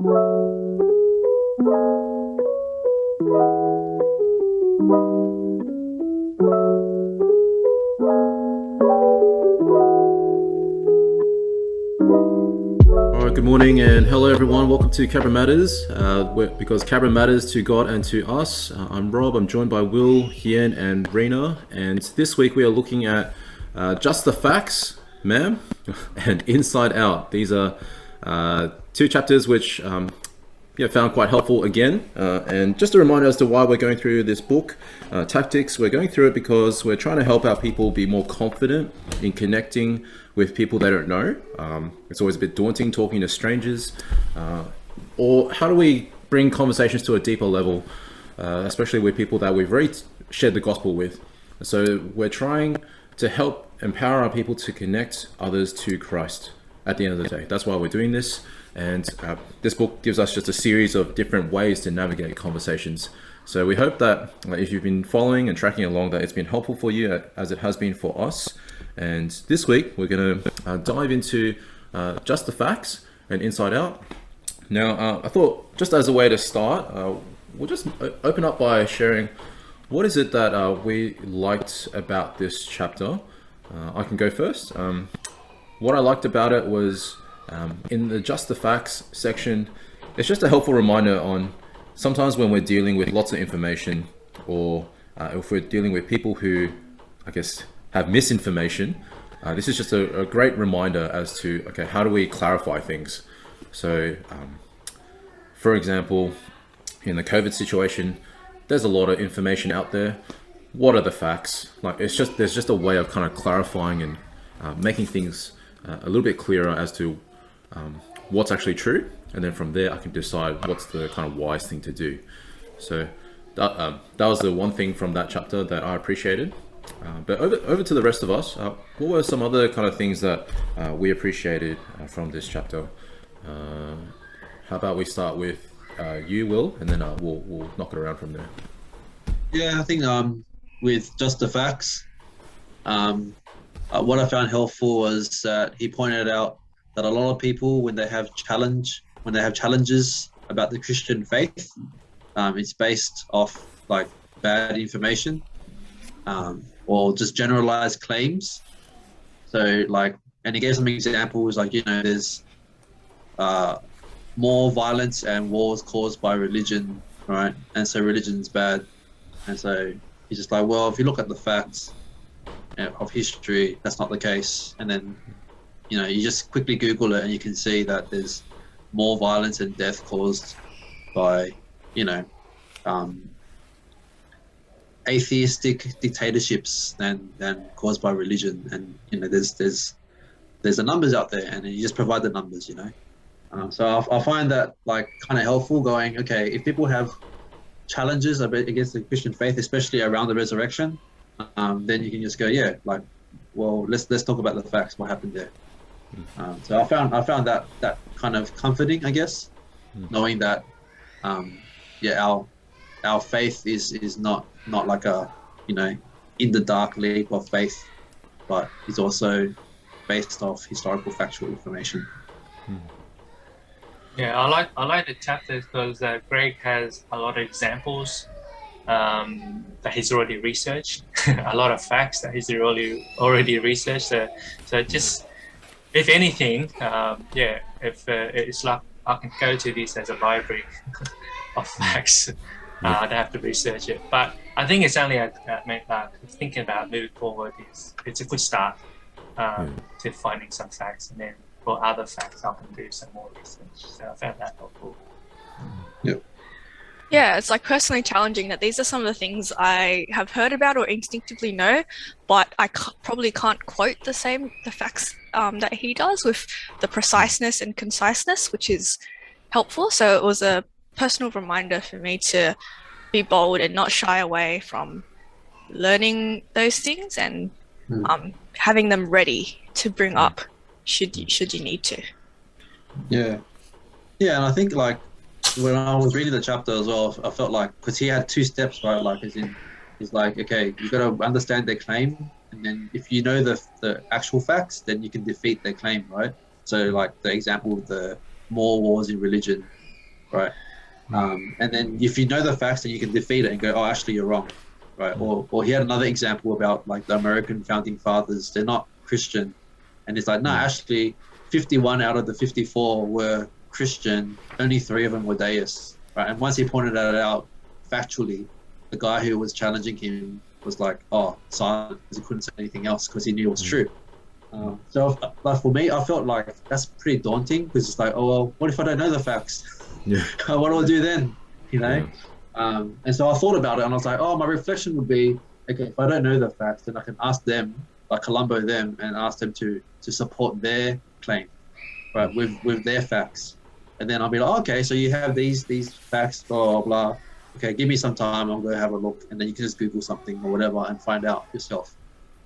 Good morning and hello everyone. Welcome to Cabra Matters, because Cabra matters to God and to us. I'm Rob. I'm joined by Will, Hien, and Rena. And this week we are looking at Just the Facts, ma'am, and Inside Out. These are two chapters which found quite helpful again. And just a reminder as to why we're going through this book, Tactics. We're going through it because we're trying to help our people be more confident in connecting with people they don't know. It's always a bit daunting talking to strangers. Or how do we bring conversations to a deeper level, especially with people that we've already shared the gospel with? So we're trying to help empower our people to connect others to Christ at the end of the day. That's why we're doing this. And this book gives us just a series of different ways to navigate conversations. So we hope that if you've been following and tracking along, that it's been helpful for you as it has been for us. And this week we're going to dive into Just the Facts and Inside Out. Now, I thought just as a way to start, we'll just open up by sharing what is it that we liked about this chapter. I can go first. What I liked about it was in the Just the Facts section, it's just a helpful reminder on sometimes when we're dealing with lots of information, or if we're dealing with people who, I guess, have misinformation, this is just a great reminder as to, okay, how do we clarify things? So, for example, in the COVID situation, there's a lot of information out there. What are the facts? Like, there's just a way of kind of clarifying and making things a little bit clearer as to what's actually true, and then from there I can decide what's the kind of wise thing to do. So that was the one thing from that chapter that I appreciated. But over to the rest of us, what were some other kind of things that we appreciated from this chapter? How about we start with you, Will, and then we'll knock it around from there. Yeah, I think with Just the Facts, what I found helpful was that he pointed out that a lot of people, when they have challenges about the Christian faith, it's based off like bad information, or just generalized claims. So like, and he gave some examples, like, there's more violence and wars caused by religion, right? And so religion's bad. And so he's just like, well, if you look at the facts of history, that's not the case. And then, you just quickly Google it and you can see that there's more violence and death caused by, atheistic dictatorships than caused by religion. And there's the numbers out there, and you just provide the numbers. So I find that like kind of helpful, going, okay, if people have challenges against the Christian faith, especially around the resurrection, then you can just go, yeah, like, well, let's talk about the facts, what happened there. So I found that kind of comforting, I guess, knowing that our faith is not like a in the dark leap of faith, but is also based off historical factual information. Yeah, I like the chapter because Greg has a lot of examples that he's already researched, a lot of facts that he's already researched. So just, if anything, if it's like I can go to this as a library of facts. I don't have to research it, but I think it's only thinking about moving forward it's a good start to finding some facts, and then for other facts I can do some more research. So I found that helpful. Yep. Yeah, it's like personally challenging that these are some of the things I have heard about or instinctively know, but I probably can't quote the facts that he does with the preciseness and conciseness, which is helpful. So it was a personal reminder for me to be bold and not shy away from learning those things and having them ready to bring up should you need to. Yeah, and I think like when I was reading the chapter as well, I felt like, because he had two steps, right? Like, he's like, okay, you got to understand their claim, and then if you know the actual facts, then you can defeat their claim, right? So like the example of the more wars in religion, right? And then if you know the facts, then you can defeat it and go, oh, actually, you're wrong, right? Or he had another example about like the American founding fathers. They're not Christian, and it's like, no, actually, 51 out of the 54 were Christian. Only 3 of them were deists, right? And once he pointed that out factually, the guy who was challenging him was like, oh, silent, because he couldn't say anything else because he knew it was true. So like for me, I felt like that's pretty daunting, because it's like, oh, well, what if I don't know the facts? Yeah. What do I do then? You know? Yeah. And so I thought about it, and I was like, oh, my reflection would be, okay, if I don't know the facts, then I can ask them, like Columbo them, and ask them to support their claim, right, with their facts. And then I'll be like, oh, okay, so you have these facts, blah, blah, blah. Okay, give me some time, I'll go have a look. And then you can just Google something or whatever and find out yourself.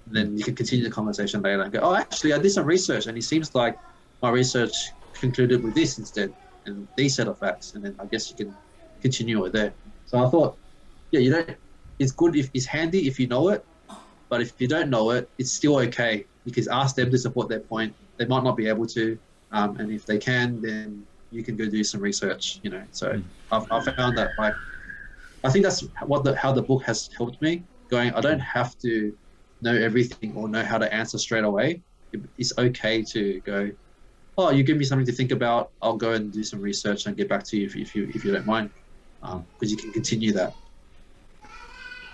And then you can continue the conversation later and go, oh, actually, I did some research, and it seems like my research concluded with this instead, and these set of facts. And then I guess you can continue it there. So I thought, yeah, it's good, it's handy if you know it, but if you don't know it, it's still okay. You can ask them to support their point. They might not be able to, and if they can, then you can go do some research, you know. So I found that, like, I think that's how the book has helped me, going, I don't have to know everything or know how to answer straight away. It's okay to go, oh, you give me something to think about, I'll go and do some research and get back to you if you don't mind, because you can continue that.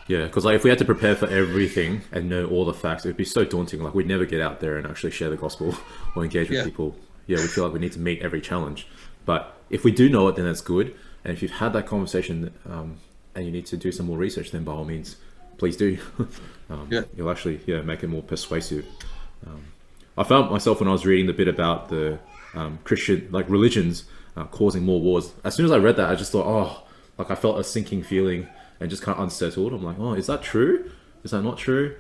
Yeah, because like if we had to prepare for everything and know all the facts, it would be so daunting. Like we'd never get out there and actually share the gospel or engage with people. Yeah, we feel like we need to meet every challenge. But if we do know it, then that's good. And if you've had that conversation and you need to do some more research, then by all means, please do. You'll actually make it more persuasive. I found myself when I was reading the bit about the Christian religions causing more wars. As soon as I read that, I just thought, oh, like I felt a sinking feeling and just kind of unsettled. I'm like, oh, is that true? Is that not true?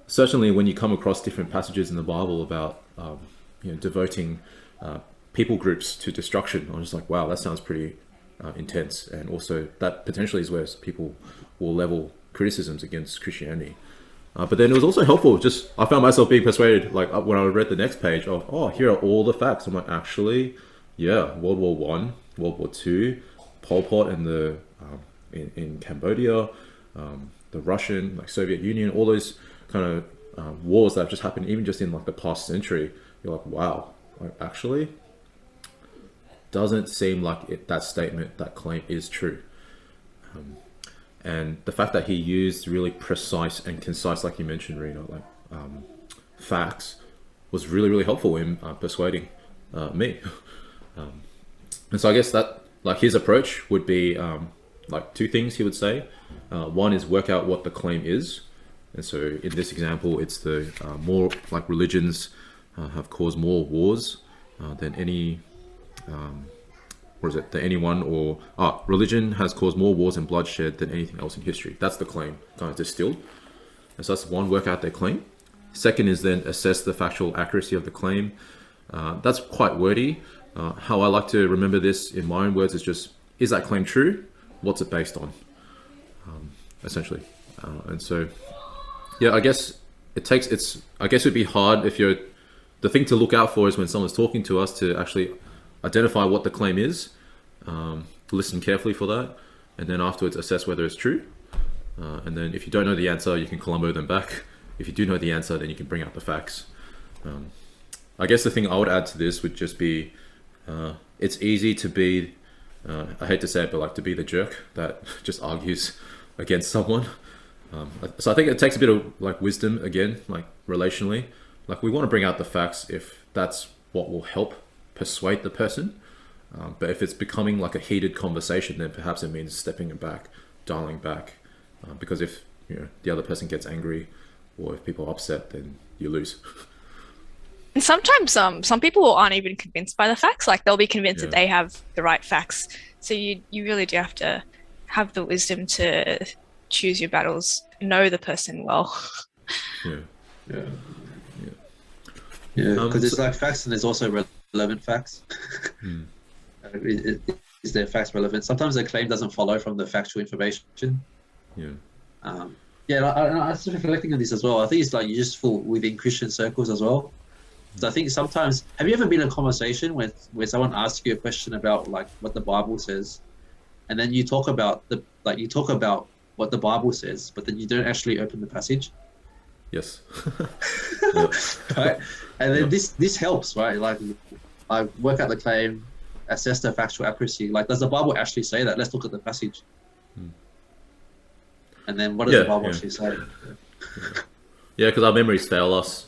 Certainly, when you come across different passages in the Bible about devoting people groups to destruction, I'm just like, wow, that sounds pretty intense. And also, that potentially is where people will level criticisms against Christianity. But then it was also helpful. Just I found myself being persuaded, like when I read the next page of, oh, here are all the facts. I'm like, actually, yeah, World War I, World War II, Pol Pot and the in Cambodia, the Russian, Soviet Union, all those kind of wars that have just happened, even just in the past century. You're like, wow, actually, doesn't seem like that statement, that claim is true. And the fact that he used really precise and concise, like you mentioned, Rena, facts, was really, really helpful in persuading me. And so I guess that, his approach would be two things he would say. One is work out what the claim is. And so in this example, it's the more religions have caused more wars than any religion has caused more wars and bloodshed than anything else in history. That's the claim, kind of distilled. And so that's one, work out their claim. Second is then assess the factual accuracy of the claim. That's quite wordy. How I like to remember this in my own words is just, is that claim true? What's it based on? Essentially. And so, yeah, I guess it'd be hard if the thing to look out for is when someone's talking to us to actually identify what the claim is, listen carefully for that, and then afterwards assess whether it's true. And then if you don't know the answer, you can Columbo them back. If you do know the answer, then you can bring out the facts. I guess the thing I would add to this would just be, it's easy to be, I hate to say it, but to be the jerk that just argues against someone. So I think it takes a bit of wisdom again, relationally. We want to bring out the facts if that's what will help persuade the person. But if it's becoming a heated conversation, then perhaps it means stepping back, dialing back. Because if the other person gets angry or if people are upset, then you lose. And sometimes some people aren't even convinced by the facts. They'll be convinced that they have the right facts. So you really do have to have the wisdom to choose your battles, know the person well. Because there's facts and there's also relevant facts. Is their facts relevant? Sometimes the claim doesn't follow from the factual information. I was reflecting on this as well. I think it's useful within Christian circles as well. So I think sometimes, have you ever been in a conversation where someone asks you a question about like what the Bible says, and then you talk about what the Bible says, but then you don't actually open the passage? Yes. Right? And then Yeah. this helps, right? Like I work out the claim, assess the factual accuracy. Like, does the Bible actually say that? Let's look at the passage. And then what does the Bible actually say? Yeah, because our memories fail us,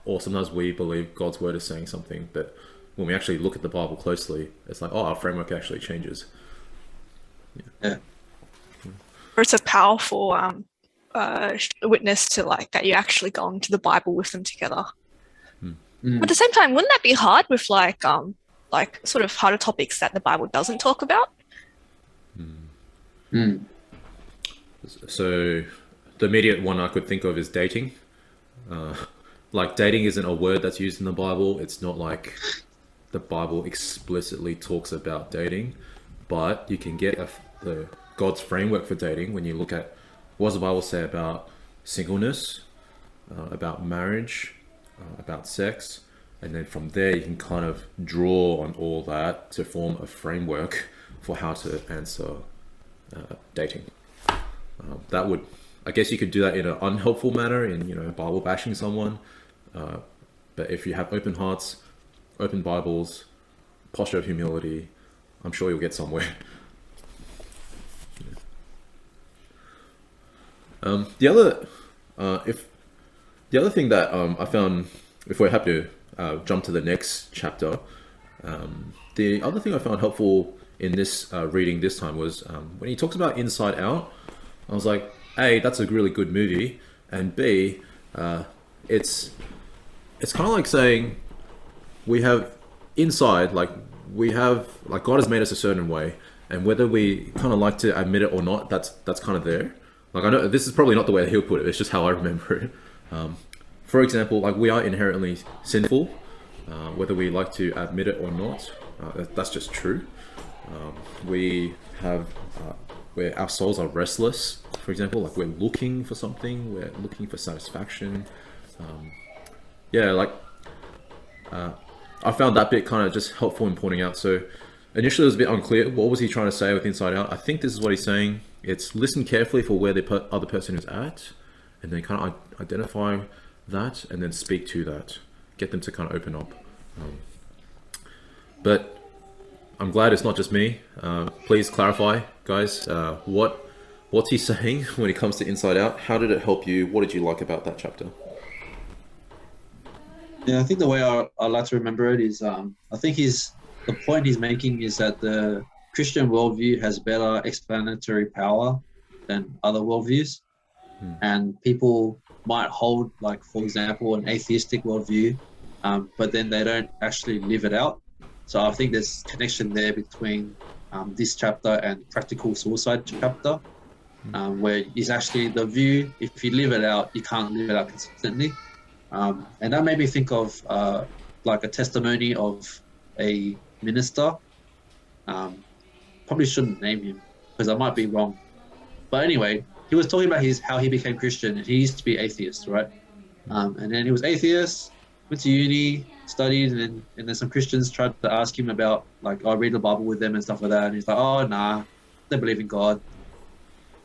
or sometimes we believe God's word is saying something, but when we actually look at the Bible closely, it's like, oh, our framework actually changes. Yeah. Or it's a powerful witness to like that you actually go into the Bible with them together. But at the same time, wouldn't that be hard with like sort of harder topics that the Bible doesn't talk about? So the immediate one I could think of is dating. Like dating isn't a word that's used in the Bible. It's not like the Bible explicitly talks about dating, but you can get the God's framework for dating when you look at what does the Bible say about singleness, about marriage, about sex, and then from there you can kind of draw on all that to form a framework for how to answer dating. That would, I guess you could do that in an unhelpful manner, in Bible bashing someone, but if you have open hearts, open Bibles, posture of humility, I'm sure you'll get somewhere. The other thing that I found, if we're happy to jump to the next chapter, the other thing I found helpful in this reading this time was when he talks about Inside Out. I was like, A, that's a really good movie, and B, it's kind of like saying we have inside, like God has made us a certain way, and whether we kind of like to admit it or not, that's kind of there. Like, I know this is probably not the way that he'll put it, it's just how I remember it. For example, like we are inherently sinful, whether we like to admit it or not, that's just true. We have where our souls are restless, for example, like we're looking for something, we're looking for satisfaction. I found that bit kind of just helpful in pointing out. So initially it was a bit unclear, what was he trying to say with Inside Out? I think this is what he's saying. It's listen carefully for where the other person is at, and then kind of identify that, and then speak to that, get them to kind of open up. But I'm glad it's not just me. Please clarify, guys, what's he saying when it comes to Inside Out? How did it help you? What did you like about that chapter? Yeah, I think the way I like to remember it is, I think the point he's making is that the Christian worldview has better explanatory power than other worldviews, and people might hold, like, for example, an atheistic worldview, but then they don't actually live it out. So I think there's connection there between this chapter and practical suicide chapter, where is actually the view, if you live it out, you can't live it out consistently. And that made me think of like a testimony of a minister. Probably shouldn't name him because I might be wrong. But anyway, he was talking about how he became Christian, and he used to be atheist, right? And then he was atheist, went to uni, studied, and then some Christians tried to ask him about, like, I read the Bible with them and stuff like that, and he's like, oh nah, they believe in God.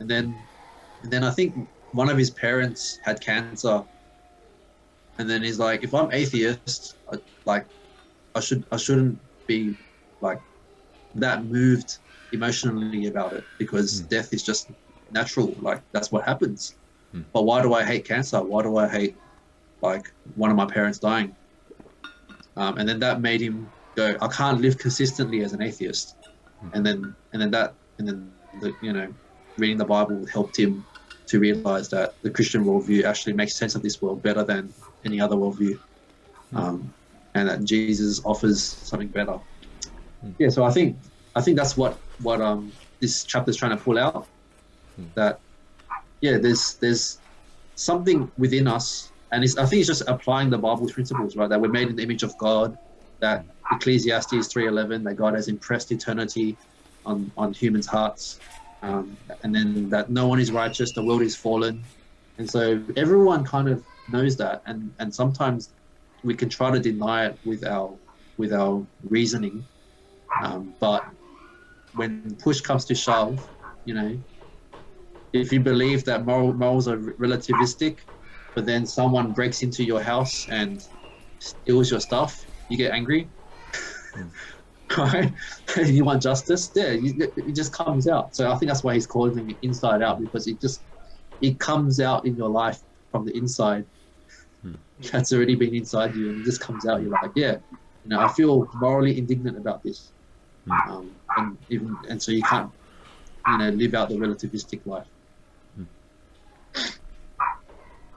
And then I think one of his parents had cancer, and then he's like, if I'm atheist, I shouldn't be like that moved emotionally about it, because death is just natural, like that's what happens. But why do I hate cancer? Why do I hate, like, one of my parents dying? And then that made him go, I can't live consistently as an atheist. And then reading the Bible helped him to realize that the Christian worldview actually makes sense of this world better than any other worldview, and that Jesus offers something better. Yeah, so I think that's what this chapter is trying to pull out. That there's something within us, and I think it's just applying the Bible's principles, right? That we're made in the image of God. That Ecclesiastes 3:11, that God has impressed eternity on humans' hearts, and then that no one is righteous, the world is fallen, and so everyone kind of knows that, and sometimes we can try to deny it with our reasoning, but when push comes to shove, you know, if you believe that morals are relativistic, but then someone breaks into your house and steals your stuff, you get angry, right? You want justice. Yeah, it just comes out. So I think that's why he's calling it inside out, because it comes out in your life from the inside. That's already been inside you, and it just comes out. You're like, yeah, you know, I feel morally indignant about this, and so you can't, you know, live out the relativistic life.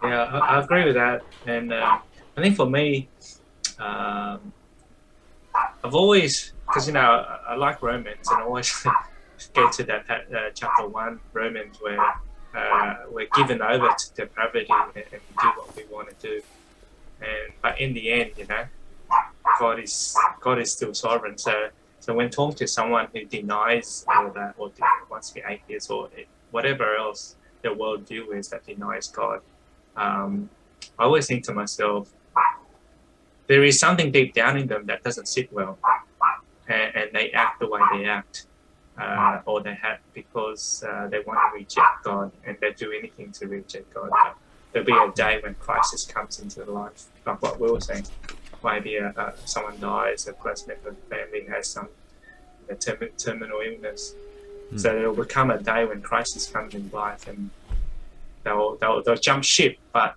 Yeah, I agree with that, and I think for me, I've always, because you know, I like Romans, and I always get to that chapter 1, Romans, where we're given over to depravity and we do what we want to do, but in the end, you know, God is still sovereign. So when talking to someone who denies all that, or wants to be atheist, or whatever else their worldview is that denies God, I always think to myself, there is something deep down in them that doesn't sit well, and they act the way they act, or they have, because they want to reject God, and they do anything to reject God. But there'll be a day when crisis comes into their life, like what we were saying. Maybe someone dies, a close member of the family has some terminal illness. So there will become a day when crisis comes in life, and they'll jump ship, but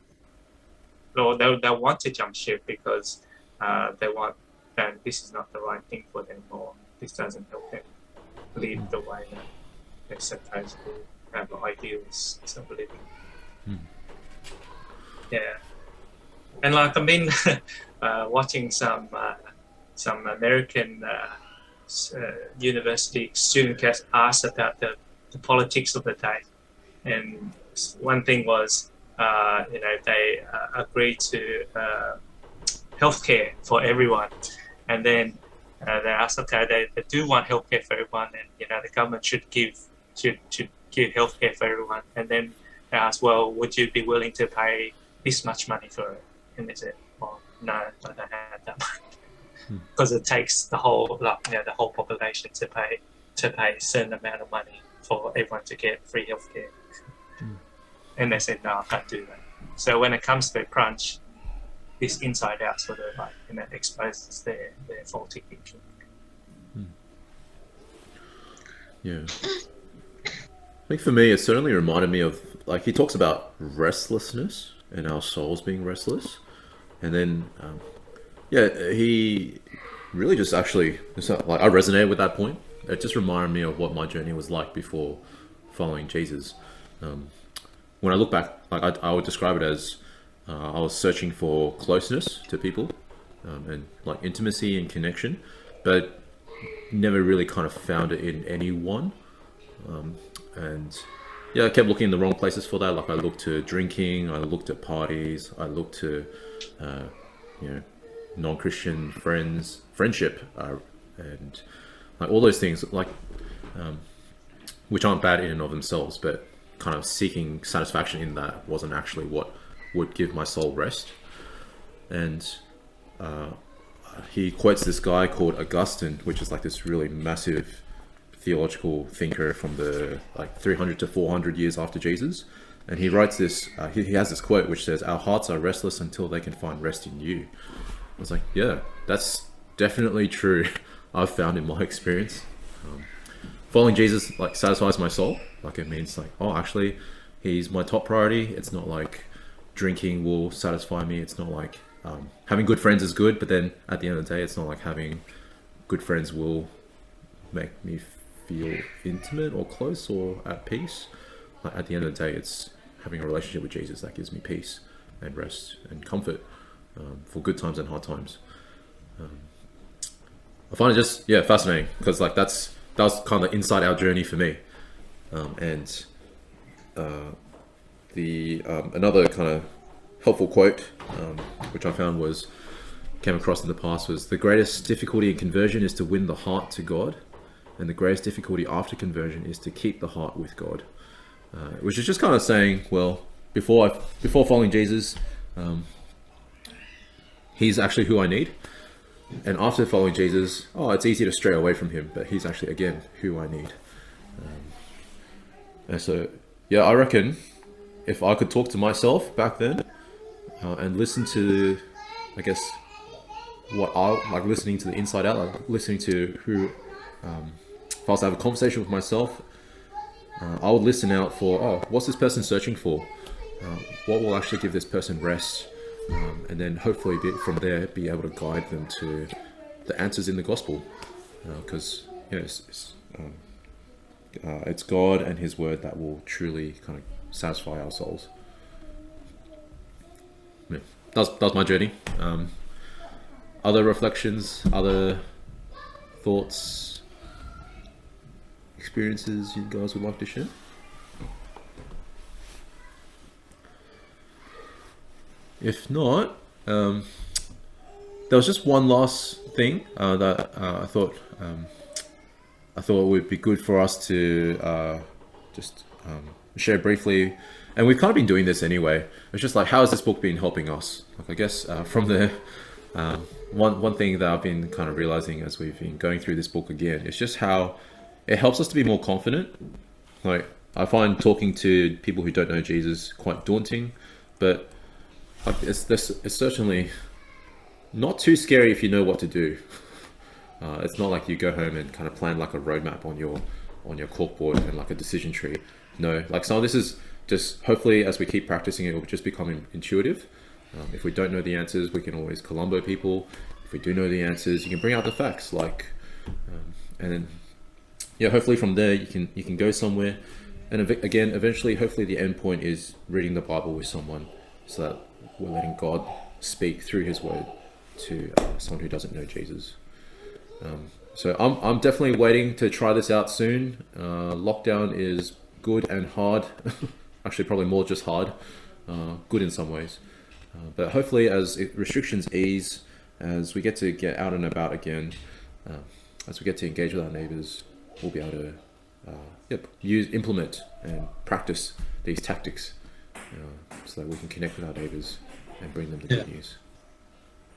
they'll want to jump ship because they want, and this is not the right thing for them, or this doesn't help them live the way that they're supposed to have ideals of living. Yeah, and like I've been watching some American university student gets asked about the politics of the day, and one thing was, you know, they agreed to healthcare for everyone, and then they asked, okay, they do want healthcare for everyone, and you know, the government should give healthcare for everyone, and then they asked, well, would you be willing to pay this much money for it? And they said, well, no, I don't have that much, because it takes the whole, like, you know, the whole population to pay a certain amount of money for everyone to get free healthcare. And they said, no, I can't do that. So when it comes to the crunch, this inside out sort of, like, you know, exposes their faulty thinking. Yeah. I think for me, it certainly reminded me of, like, he talks about restlessness and our souls being restless. And then, yeah, he really just actually, like, I resonated with that point. It just reminded me of what my journey was like before following Jesus. When I look back, like, I would describe it as I was searching for closeness to people, and like intimacy and connection, but never really kind of found it in anyone. And yeah, I kept looking in the wrong places for that. Like, I looked to drinking, I looked at parties, I looked to you know, non-Christian friendship, and like all those things, like which aren't bad in and of themselves, but kind of seeking satisfaction in that wasn't actually what would give my soul rest. And he quotes this guy called Augustine, which is like this really massive theological thinker from the like 300 to 400 years after Jesus. And he writes this, he has this quote which says, "Our hearts are restless until they can find rest in you." I was like, yeah, that's definitely true. I've found in my experience. Following Jesus like satisfies my soul. Like, it means like, oh, actually, he's my top priority. It's not like drinking will satisfy me. It's not like having good friends is good, but then at the end of the day, it's not like having good friends will make me feel intimate or close or at peace. Like, at the end of the day, it's having a relationship with Jesus that gives me peace and rest and comfort for good times and hard times. I find it just, yeah, fascinating, because like that was kind of inside our journey for me. And another kind of helpful quote which I found came across in the past was, "The greatest difficulty in conversion is to win the heart to God, and the greatest difficulty after conversion is to keep the heart with God." Which is just kind of saying, well, before following Jesus, he's actually who I need. And after following Jesus, it's easy to stray away from him, but he's actually, again, who I need. And so, yeah, I reckon if I could talk to myself back then and listen to, I guess, what I like, listening to the inside out, like listening to who, if I was to have a conversation with myself, I would listen out for, what's this person searching for? What will actually give this person rest? And then hopefully from there be able to guide them to the answers in the gospel, because it's God and His Word that will truly kind of satisfy our souls. Yeah, that's my journey. Other reflections, other thoughts, experiences you guys would like to share? If not, there was just one last thing that I thought it would be good for us to just share briefly. And we've kind of been doing this anyway. It's just like, how has this book been helping us? Like, I guess from the one thing that I've been kind of realizing as we've been going through this book again, it's just how it helps us to be more confident. Like, I find talking to people who don't know Jesus quite daunting, but it's certainly not too scary if you know what to do. It's not like you go home and kind of plan like a roadmap on your corkboard and like a decision tree. No, like some of this is just, hopefully as we keep practicing it will just become intuitive. If we don't know the answers, we can always Columbo people. If we do know the answers, you can bring out the facts, like, and then hopefully from there you can go somewhere. And again, eventually, hopefully the end point is reading the Bible with someone, so that we're letting God speak through His Word to someone who doesn't know Jesus. So I'm definitely waiting to try this out soon. Lockdown is good and hard. Actually, probably more just hard. Good in some ways. But hopefully as restrictions ease, as we get to get out and about again, as we get to engage with our neighbors, we'll be able to implement and practice these tactics so that we can connect with our neighbors and bring them the good news.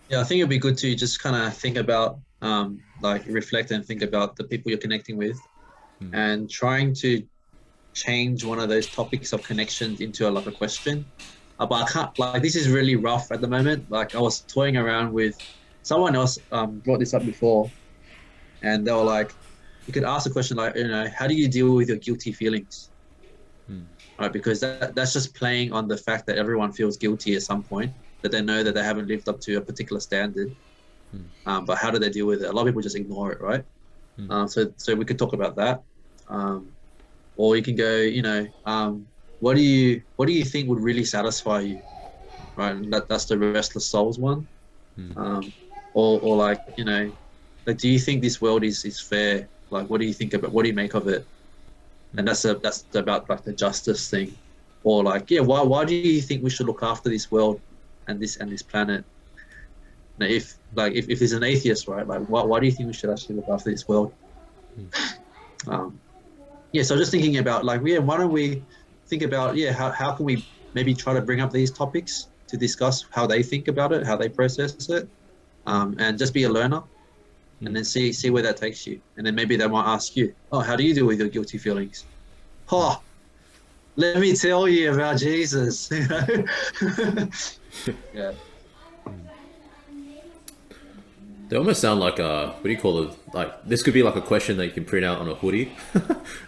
Yeah, I think it'd be good to just kind of think about, like reflect and think about the people you're connecting with, and trying to change one of those topics of connections into like a question. But I can't, like, this is really rough at the moment. Like, I was toying around with someone else, brought this up before, and they were like, you could ask a question like, how do you deal with your guilty feelings? Right, because that's just playing on the fact that everyone feels guilty at some point, that they know that they haven't lived up to a particular standard. But how do they deal with it? A lot of people just ignore it, right? So we could talk about that. Or you can go, what do you think would really satisfy you? Right, and that's the restless souls one. Or like, like, do you think this world is fair? Like, what do you think about? What do you make of it? And that's about like the justice thing. Or like, why do you think we should look after this world and this planet? Now, if there's an atheist, right? Like, why do you think we should actually look after this world? So just thinking about like, why don't we think about how can we maybe try to bring up these topics to discuss how they think about it, how they process it, and just be a learner, and then see where that takes you. And then maybe they might ask you, how do you deal with your guilty feelings? Let me tell you about Jesus. Yeah. They almost sound like what do you call it? Like, this could be like a question that you can print out on a hoodie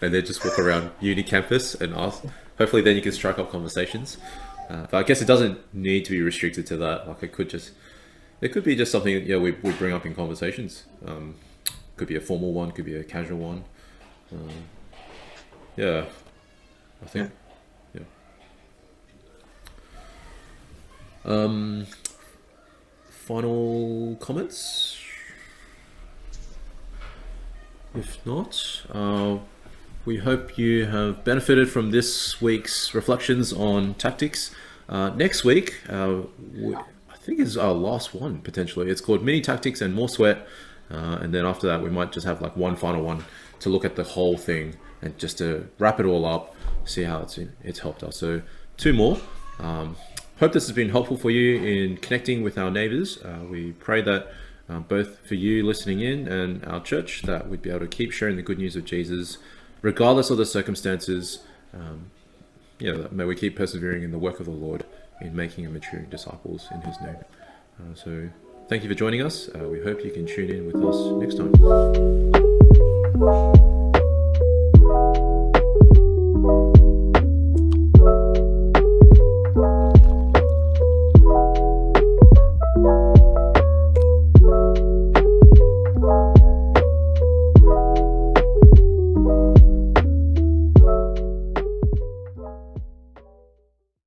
and then just walk around uni campus and ask. Hopefully then you can strike up conversations. But I guess it doesn't need to be restricted to that. Like, it could be just something we bring up in conversations. Could be a formal one, could be a casual one. I think. Final comments? If not, we hope you have benefited from this week's reflections on tactics. Next week, I think is our last one, potentially. It's called Mini Tactics and More Sweat. And then after that, we might just have like one final one to look at the whole thing and just to wrap it all up, see how it's helped us. So 2 more. hope this has been helpful for you in connecting with our neighbors. We pray that both for you listening in and our church, that we'd be able to keep sharing the good news of Jesus, regardless of the circumstances. May we keep persevering in the work of the Lord in making and maturing disciples in his name. So thank you for joining us. We hope you can tune in with us next time.